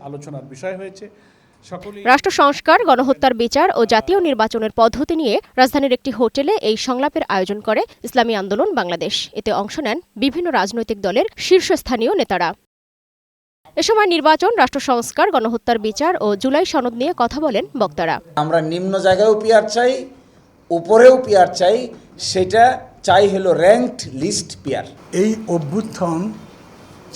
আলোচনার বিষয় হয়েছে। রাষ্ট্র সংস্কার, গণহত্যার বিচার ও জাতীয় নির্বাচনের পদ্ধতি নিয়ে রাজধানীর একটি হোটেলে এই সংলাপের আয়োজন করে ইসলামী আন্দোলন বাংলাদেশ। এতে অংশ নেন বিভিন্ন রাজনৈতিক দলের শীর্ষস্থানীয় নেতারা। এ সময় নির্বাচন, রাষ্ট্র সংস্কার, গণহত্যার বিচার ও জুলাই সনদ নিয়ে কথা বলেন বক্তারা। আমরা নিম্ন জায়গায়ও পিয়ার চাই, উপরেও পিয়ার চাই, সেটা চাই হলো র্যাঙ্কড লিস্ট পিয়ার। এই অভ্যুত্থান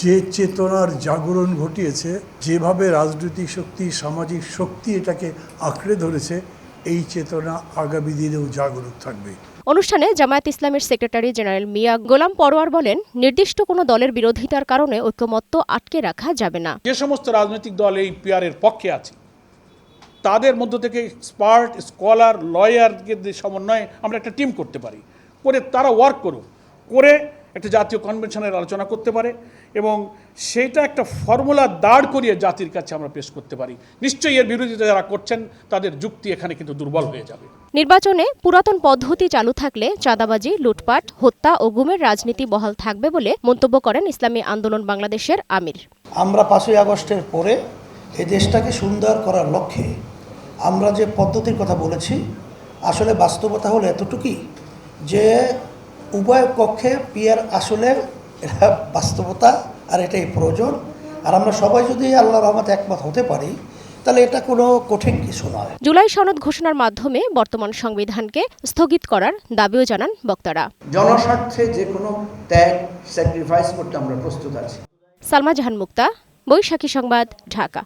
যে চেতনার জাগরণ ঘটিয়েছে, যেভাবে রাজনৈতিক শক্তি, সামাজিক শক্তি এটাকে আঁকড়ে ধরেছে, এই চেতনা আগামী দিনেও জাগরুক থাকবে। অনুষ্ঠানে জামায়াত ইসলামের সেক্রেটারি জেনারেল মিয়া গোলাম পরোয়ার বলেন, নির্দিষ্ট কোনো দলের বিরোধিতার কারণে ঐকমত্য আটকে রাখা যাবে না। যে সমস্ত রাজনৈতিক দল এই পিয়ারের পক্ষে আছে তাদের মধ্য থেকে এক্সপার্ট, স্কলার, লয়ারকে সমন্বয়ে আমরা একটা টিম করতে পারি, করে তারা ওয়ার্ক করুক, করে একটা জাতীয় কনভেনশনের আলোচনা করতে পারে এবং সেটা একটা ফর্মুলা দাঁড় করিয়ে জাতির কাছে আমরা পেশ করতে পারি। নিশ্চয়ই এর বিরোধিতা যারা করছেন তাদের যুক্তি এখানে কিন্তু দুর্বল হয়ে যাবে। নির্বাচনে পুরাতন পদ্ধতি চালু থাকলে চাঁদাবাজি, লুটপাট, হত্যা ও গুমের রাজনীতি বহাল থাকবে বলে মন্তব্য করেন ইসলামী আন্দোলন বাংলাদেশের আমির। আমরা 5ই আগস্টের পরে এই দেশটাকে সুন্দর করার লক্ষ্যে আমরা যে পদ্ধতির কথা বলেছি, আসলে বাস্তবতা হলো এতটুকুই যে উভয় পক্ষে পিয়ার আসলে এটা বাস্তবতা আর এটাই প্রয়োজন। আর আমরা সবাই যদি আল্লাহর রহমতে একমত হতে পারি তাহলে এটা কোনো কঠিন কিছু নয়। জুলাই সনদ ঘোষণার মাধ্যমে বর্তমান সংবিধানকে স্থগিত করার দাবিও জানান বক্তারা। জনস্বার্থে যে কোনো ত্যাগ, স্যাক্রিফাইস করতে আমরা প্রস্তুত আছি। সালমা জাহান মুক্তা, বৈশাখী সংবাদ, ঢাকা।